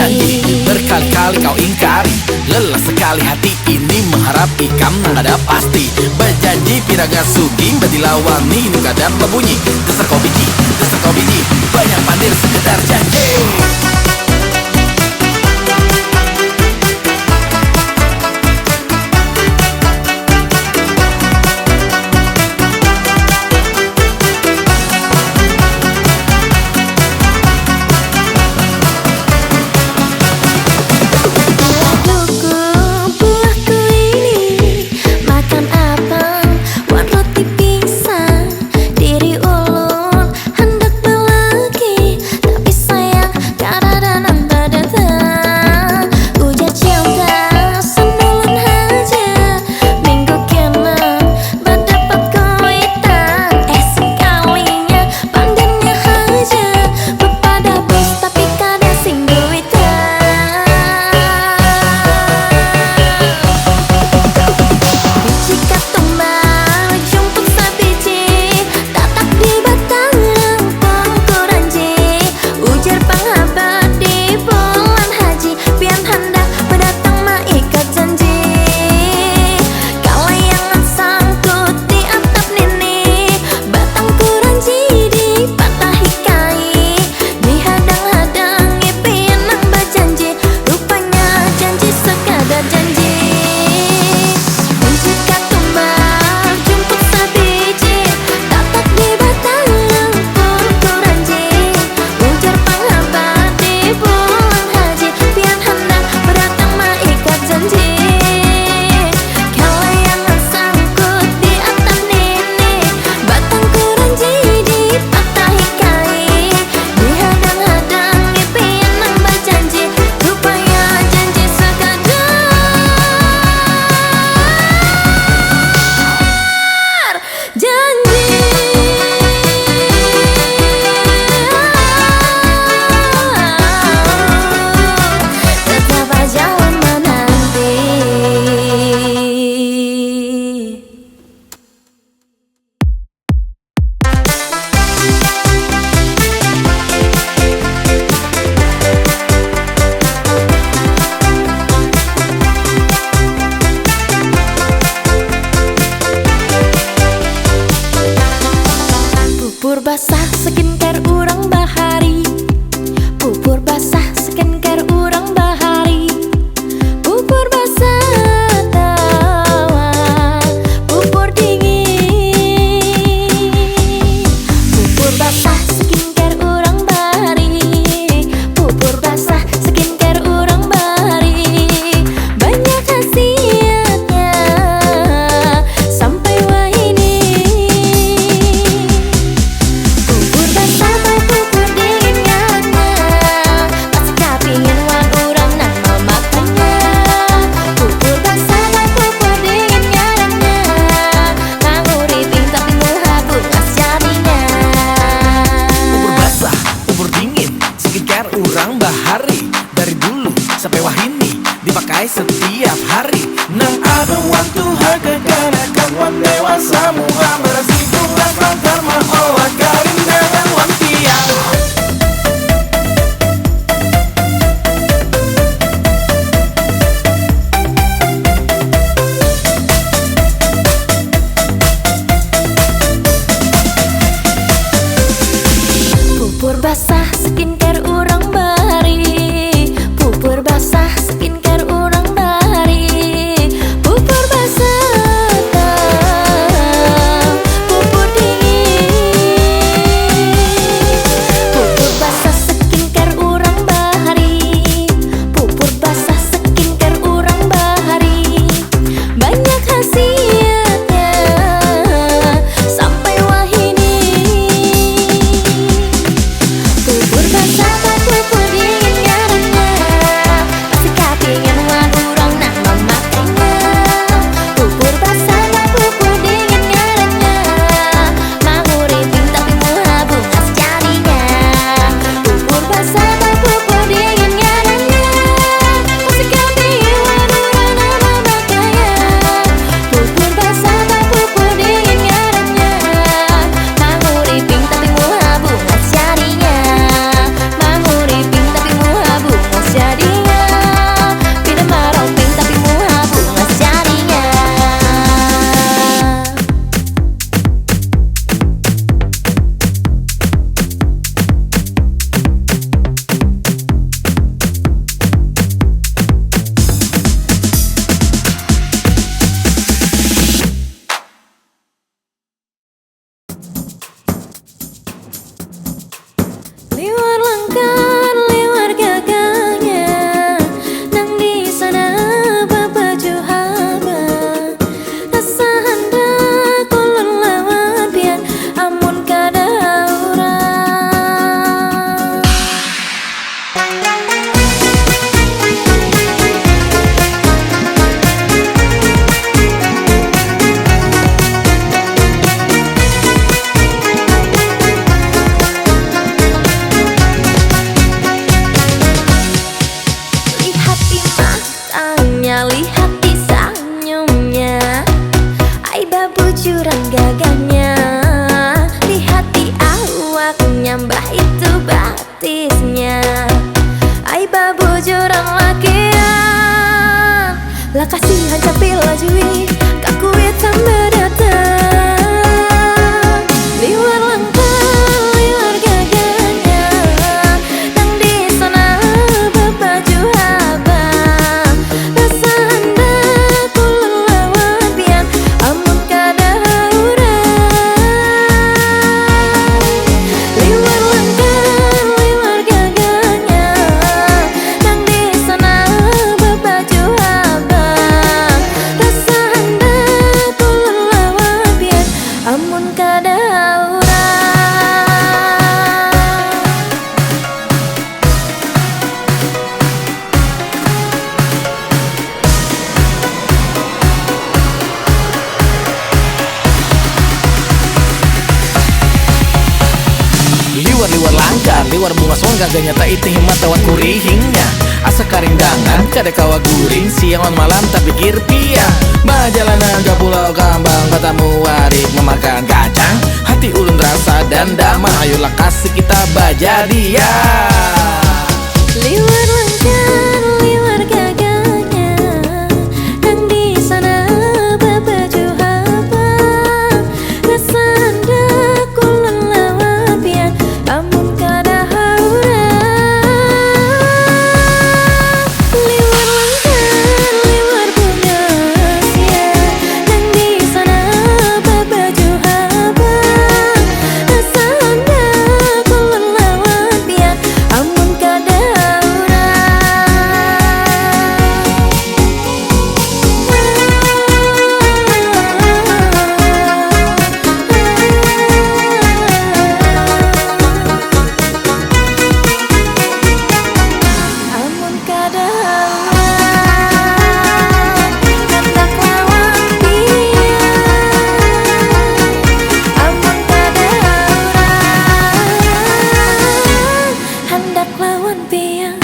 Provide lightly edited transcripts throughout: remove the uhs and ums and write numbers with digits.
janji berkali-kali kau ingkari. Lelah sekali hati ini mengharap ikam nang ada pasti. Berjanji piraga suging badilawani nu kadang berbunyi. Dasar kau biji, banyak pandir sekedar janji. Pupur basah skincare urang bahari. Pupur basah skincare urang bahari. Pupur basah tawa, pupur dingin. Pupur basah skincare urang bahari. Pupur basah skincare urang bahari. Banyak khasiatnya sampai wahini. Urang bahari dari dulu sampai wahini dipakai setiap hari. Nang ada waktu harga karena kawan dewasa muha berasi bulan lantar maolah karin dengan wantia. Pupur basah skincare urang bahari. Pupur basah skincare urang bahari. Pupur basah pupur dingin. Pupur basah skincare urang bahari. Pupur basah skincare urang bahari. Banyak khasiatnya sampai wahini. itu batisnya. Ai babu jurang lakian, lah kasihan capil lajui kakuit sampai datang. Liwar langkah, liwar gaganya, nang di sana babaju habang. Rasa anda kulun lawan pian, amun kada urang. Liwar langkah, liwar gaganya, nang di sana babaju habang. Rasa anda kulun lawan pian, amun kada urang. Liwar-liwar langgar, liwar bunga suang gaganya tak itih mata wan kurihingnya. Asa karindangan, kada kawa guring, siang malam tak pikir pia. Bajalanan ke pulau Kambang, batamu warik memakan kacang. Hati ulun rasa dan damai, ayolah kasih kita bajadian. Liwar langkah, liwar gaganya, nang di sana babaju habang. Rasa anda kulun lawan pian, amun kada urang. Liwar langkah, liwar bunga sia, nang di sana babaju habang. Rasa anda kulun lawan pian, amun kada amun kada hendak lawan pian, amun kada hendak lawan pian.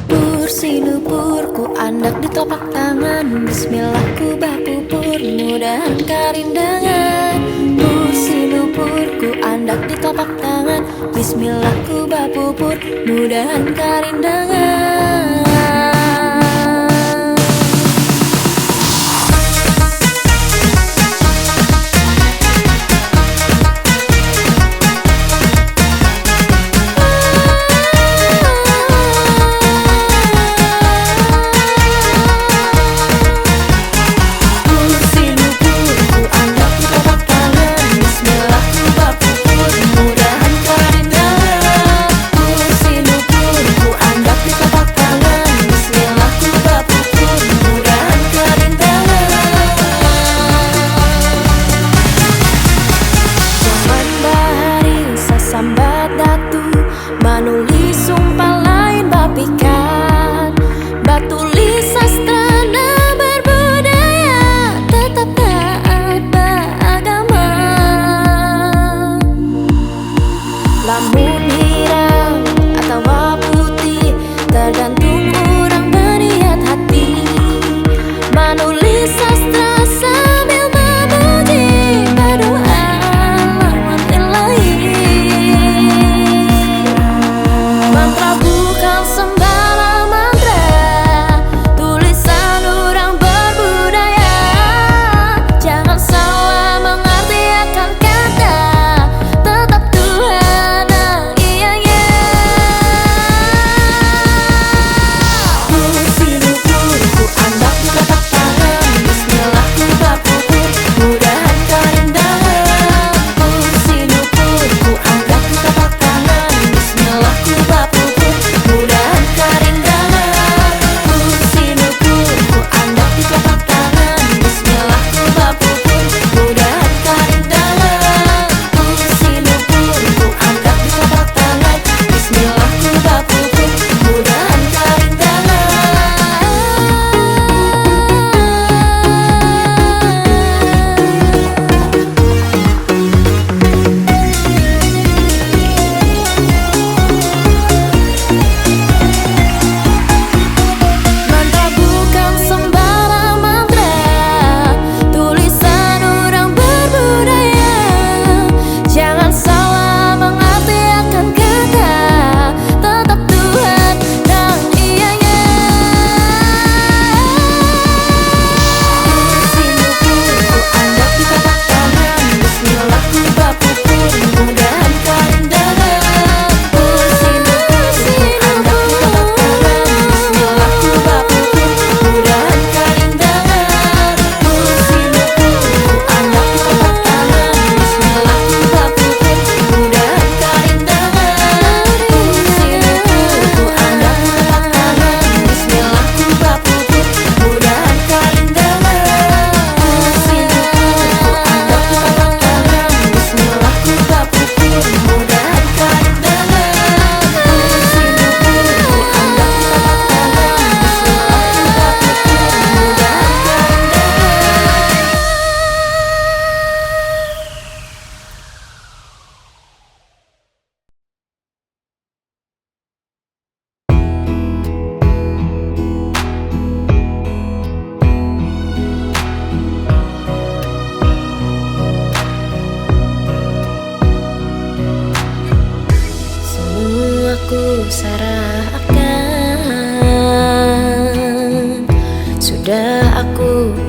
Pur sinupurku andak di telapak tangan, bismillah ku bapupur mudahan karindangan. Pur sinupurku andak di telapak tangan, bismillah ku bapupur mudahan karindangan. Mudahan karindangan, pur sinupurku andak di telapak tangan.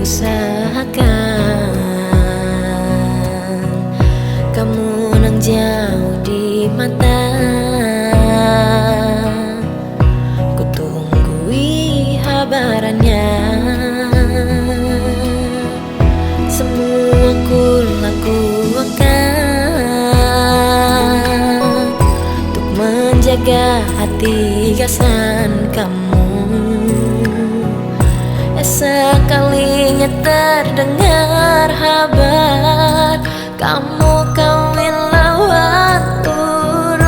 usahakan kamu nang jauh di mata. Ku tunggui habarannya. Semua ku lakukan untuk menjaga hati gasan kamu. Sekalinya terdengar kabar kamu kawin lawan orang.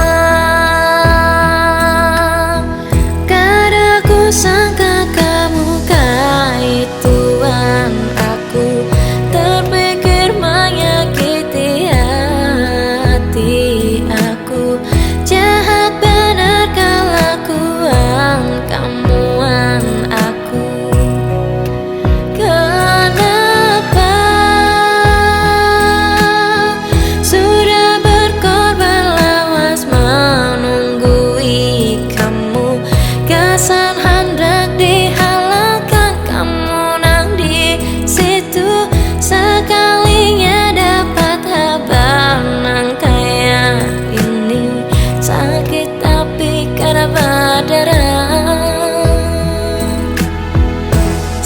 Kada ku sangka kamu kaituan aku, terpikir menyakiti hati aku. Jahat benar kelakuan kamuan aku.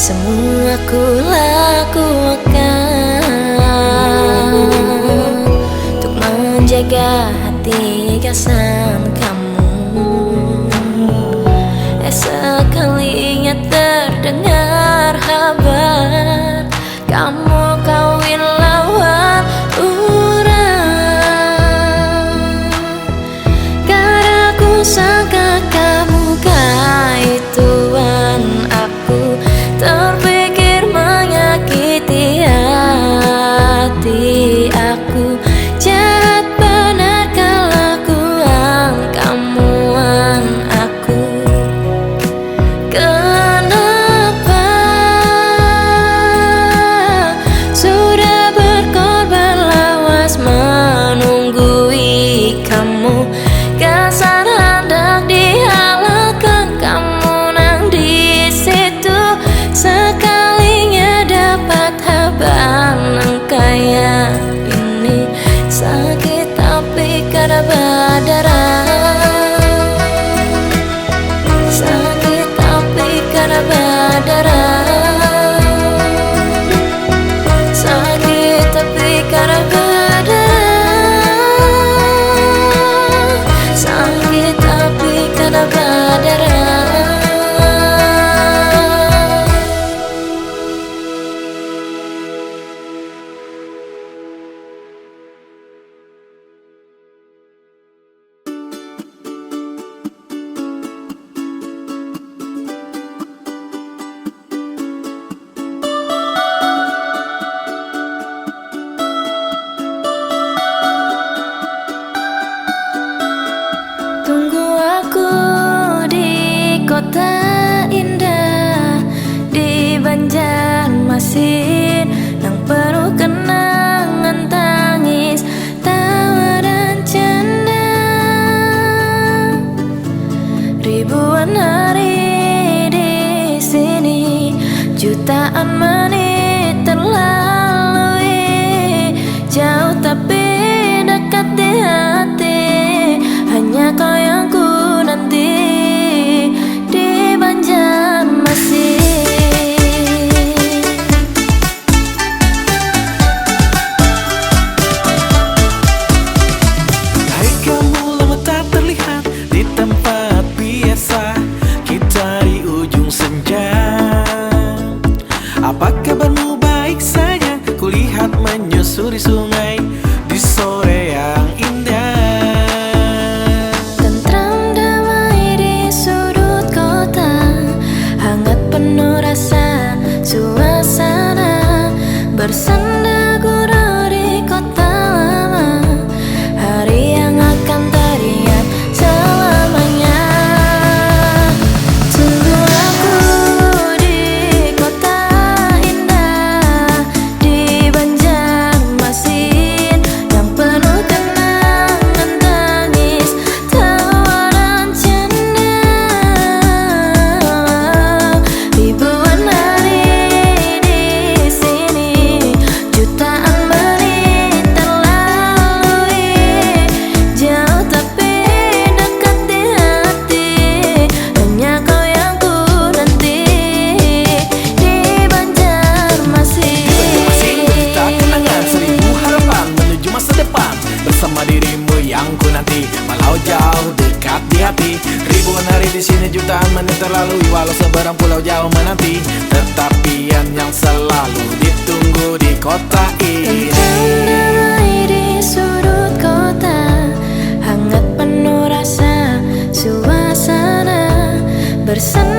Semua ku lakukan untuk menjaga hati gasan kamu. Sekalinya terdengar kabar kamu kawin lawan orang. Kada ku sangka kamu kaituan aku, terpikir menyakiti hati aku. Jahat benar kelakuan kamuan aku. Kenapa sudah berkorban lawas menunggui kamu. Gasan hendak dihalalkan kamu nang di situ. Sekalinya dapat habar nang kaya ini. Sakit tapi kada badaran. Sakit tapi kada badaran. Sakit tapi kada badaran. Sakit tapi kada badaran. Tunggu aku di kota indah, di Banjarmasin yang penuh kenangan tangis, tawa dan canda. Ribuan hari di sini, jutaan menit terlalui. Jauh tapi dekat di hati, hanya kau yang ku nanti di Banjarmasin. Hai kamu lama tak terlihat di tempat biasa kita di ujung senja. Apa kabarmu baik saja? Kulihat menyusuri sungai di sore yang indah. Bersenda gurau di kota lama, hari yang akan teringat selamanya. Tunggu aku di kota indah, di Banjarmasin yang penuh kenangan tangis, tawa dan canda. Ribuan hari di terlalui walau seberang pulau jauh menanti. Tetapian yang selalu ditunggu di kota ini. Tentang damai di sudut kota, hangat penuh rasa suasana bersama.